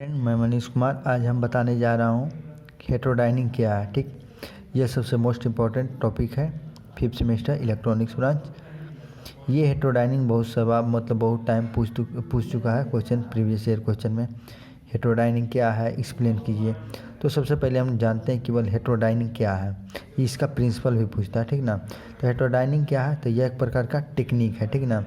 मैं मनीष कुमार। आज हम बताने जा रहा हूँ हेटेरोडाइनिंग क्या है। ठीक, यह सबसे मोस्ट इम्पॉर्टेंट टॉपिक है 5th सेमेस्टर इलेक्ट्रॉनिक्स ब्रांच। ये हेटेरोडाइनिंग बहुत सवाल बहुत टाइम पूछ चुका है क्वेश्चन, प्रीवियस ईयर क्वेश्चन में। हेटेरोडाइनिंग क्या है एक्सप्लेन कीजिए। तो सबसे पहले हम जानते हैं केवल हेटेरोडाइनिंग क्या है, इसका प्रिंसिपल भी पूछता है। ठीक ना, तो हेटेरोडाइनिंग क्या है, तो यह एक प्रकार का टेक्निक है। ठीक ना,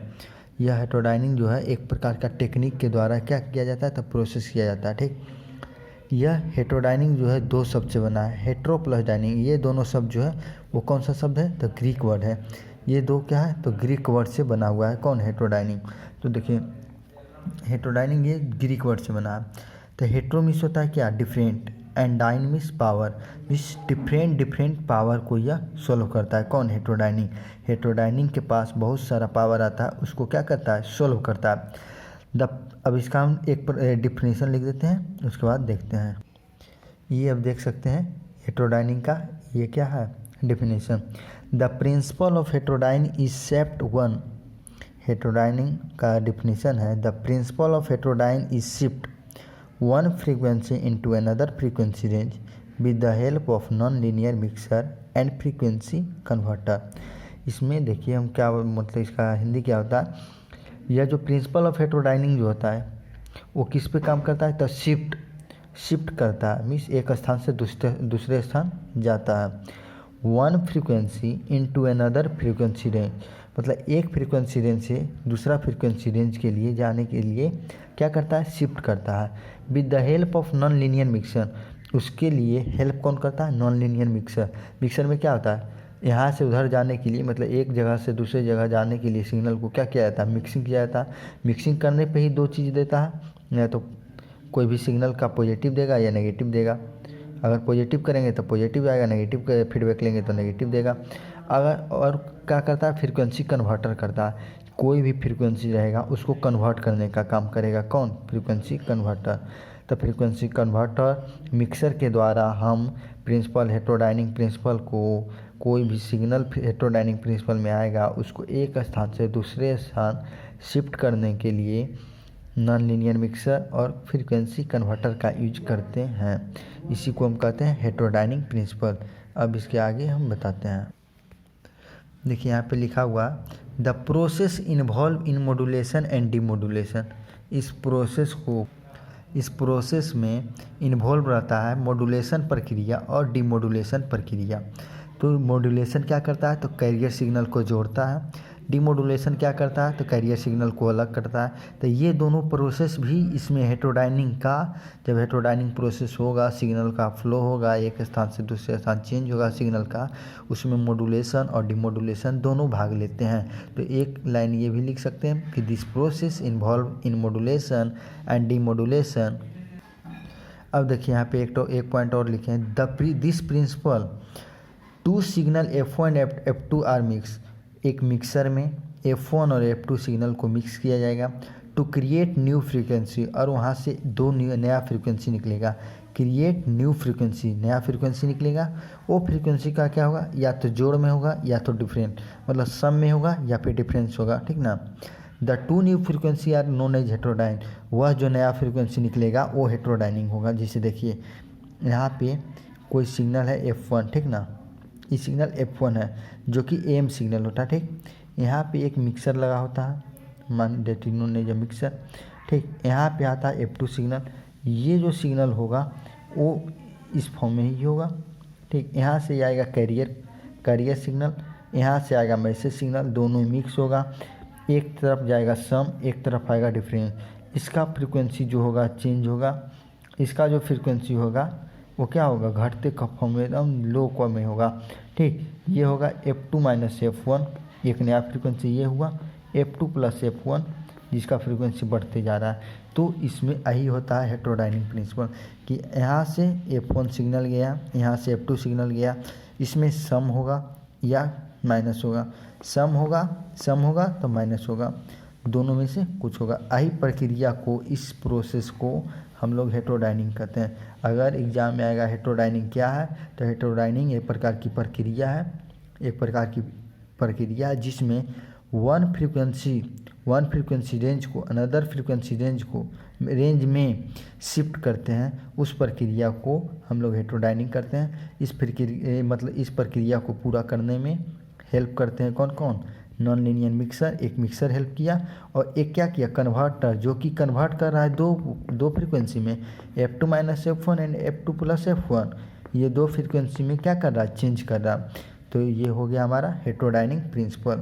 यह हेटेरोडाइनिंग जो है एक प्रकार का टेक्निक के द्वारा क्या किया जाता है, तो प्रोसेस किया जाता है। ठीक, यह हेटेरोडाइनिंग जो है दो शब्द से बना है, हेटेरो प्लस डाइनिंग। ये दोनों शब्द जो है वो कौन सा शब्द है, तो ग्रीक वर्ड है। ये दो क्या है, तो ग्रीक वर्ड से बना हुआ है। कौन, हेटेरोडाइनिंग। तो देखिए हेटेरोडाइनिंग ये ग्रीक वर्ड से बना है। तो हेटेरो मीन्स होता है क्या, different, and dyne means power, means different power को यह सोल्व करता है। कौन, हेटेरोडाइनिंग। हेटेरोडाइनिंग के पास बहुत सारा पावर आता है, उसको क्या करता है, सोल्व करता है। अब इसका हम एक डिफिनेशन लिख देते हैं, उसके बाद देखते हैं। ये अब देख सकते हैं हेटेरोडाइनिंग का ये क्या है, definition. The principle of heterodyne is shift one. Heterodyning का डिफिनेशन है, the principle of heterodyne is shift one frequency into another frequency range with the help of non linear mixer and frequency converter. इसमें देखिए हम क्या इसका हिंदी क्या होता है। यह जो प्रिंसिपल ऑफ हेटेरोडाइनिंग जो होता है वो किस पे काम करता है, तो शिफ्ट करता है, मीन्स एक स्थान से दूसरे स्थान जाता है। One frequency into another frequency range, मतलब एक फ्रीक्वेंसी रेंज से दूसरा फ्रीक्वेंसी रेंज के लिए जाने के लिए क्या करता है, शिफ्ट करता है। With the help of non linear mixer, उसके लिए हेल्प कौन करता है, नॉन लीनियर मिक्सर। मिक्सर में क्या होता है, यहाँ से उधर जाने के लिए, मतलब एक जगह से दूसरे जगह जाने के लिए सिग्नल को क्या किया जाता है, मिक्सिंग किया जाता है। मिक्सिंग करने पे ही दो चीज़ देता है, या तो कोई भी सिग्नल का पॉजिटिव देगा या नेगेटिव देगा। अगर पॉजिटिव करेंगे तो पॉजिटिव आएगा, नेगेटिव फीडबैक लेंगे तो नेगेटिव देगा। अगर और क्या करता है, फ्रीक्वेंसी कन्वर्टर करता है। कोई भी फ्रीक्वेंसी रहेगा उसको कन्वर्ट करने का काम करेगा। कौन, फ्रीक्वेंसी कन्वर्टर। तो फ्रीक्वेंसी कन्वर्टर मिक्सर के द्वारा हम प्रिंसिपल हेटेरोडाइनिंग प्रिंसिपल को, कोई भी सिग्नल हेटेरोडाइनिंग प्रिंसिपल में आएगा उसको एक स्थान से दूसरे स्थान शिफ्ट करने के लिए नॉन लीनियर मिक्सर और फ्रीक्वेंसी कन्वर्टर का यूज करते हैं। इसी को हम कहते हैं हेटेरोडाइनिंग प्रिंसिपल। अब इसके आगे हम बताते हैं। देखिए यहाँ पे लिखा हुआ, the process involve in modulation and demodulation. इस प्रोसेस में इन्वॉल्व रहता है मॉड्यूलेशन प्रक्रिया और डीमॉड्यूलेशन प्रक्रिया। तो मॉड्यूलेशन क्या करता है, तो कैरियर सिग्नल को जोड़ता है। डीमॉड्यूलेशन क्या करता है, तो कैरियर सिग्नल को अलग करता है। तो ये दोनों प्रोसेस भी इसमें हेटेरोडाइनिंग का, जब हेटेरोडाइनिंग प्रोसेस होगा, सिग्नल का फ्लो होगा, एक स्थान से दूसरे स्थान चेंज होगा सिग्नल का, उसमें मॉड्यूलेशन और डीमॉड्यूलेशन दोनों भाग लेते हैं। तो एक लाइन ये भी लिख सकते हैं कि this process involve in modulation and demodulation. अब देखिए यहाँ पे एक पॉइंट और लिखे हैं, this principle two signal F1 F2 are mix. एक मिक्सर में F1 और F2 सिग्नल को मिक्स किया जाएगा टू क्रिएट न्यू फ्रीक्वेंसी, और वहाँ से दो नया फ्रीक्वेंसी निकलेगा। क्रिएट न्यू फ्रीक्वेंसी, नया फ्रीक्वेंसी निकलेगा। वो फ्रीक्वेंसी का क्या होगा, या तो जोड़ में होगा या तो डिफरेंट, मतलब सम में होगा या फिर डिफरेंस होगा। ठीक ना, the two new frequency are known as heterodyne. वह जो नया फ्रीक्वेंसी निकलेगा वो हेटेरोडाइनिंग होगा। जैसे देखिए यहाँ पे कोई सिग्नल है F1, ठीक ना, ये सिग्नल F1 है जो कि AM सिग्नल होता है। ठीक, यहाँ पे एक मिक्सर लगा होता है, मान डेटिनो ने जो मिक्सर। ठीक, यहाँ पे आता है F2 सिग्नल। ये जो सिग्नल होगा वो इस फॉर्म में ही होगा। ठीक, यहाँ से आएगा कैरियर सिग्नल, यहाँ से आएगा मैसेज सिग्नल, दोनों मिक्स होगा। एक तरफ जाएगा सम, एक तरफ आएगा डिफरेंस। इसका फ्रीक्वेंसी जो होगा चेंज होगा, इसका जो फ्रीक्वेंसी होगा वो क्या होगा, घटते फॉर्म में एकदम लो कॉम में होगा। ठीक, ये होगा F2 माइनस F1, एक नया फ्रीक्वेंसी ये हुआ F2 प्लस F1, जिसका फ्रीक्वेंसी बढ़ते जा रहा है। तो इसमें यही होता है हेटेरोडाइनिंग प्रिंसिपल कि यहाँ से F1 सिग्नल गया, यहाँ से F2 सिग्नल गया, इसमें सम होगा या माइनस होगा। सम होगा तो माइनस होगा, दोनों में से कुछ होगा। यही प्रक्रिया को, इस प्रोसेस को हम लोग हेटेरोडाइनिंग कहते हैं। अगर एग्जाम में आएगा हेटेरोडाइनिंग क्या है, तो हेटेरोडाइनिंग एक प्रकार की प्रक्रिया है, जिसमें वन फ्रीक्वेंसी रेंज को अनदर फ्रीक्वेंसी रेंज को रेंज में शिफ्ट करते हैं, उस प्रक्रिया को हम लोग हेटेरोडाइनिंग करते हैं। इस प्रक्रिया को पूरा करने में हेल्प करते हैं कौन कौन? नॉन लीनियर मिक्सर, एक मिक्सर हेल्प किया, और एक क्या किया? कन्वर्टर, जो कि कन्वर्ट कर रहा है दो फ्रीक्वेंसी में, F2 - F1 and F2 + F1। ये दो फ्रीक्वेंसी में क्या कर रहा है? चेंज कर रहा। तो ये हो गया हमारा हेटेरोडाइनिंग प्रिंसिपल।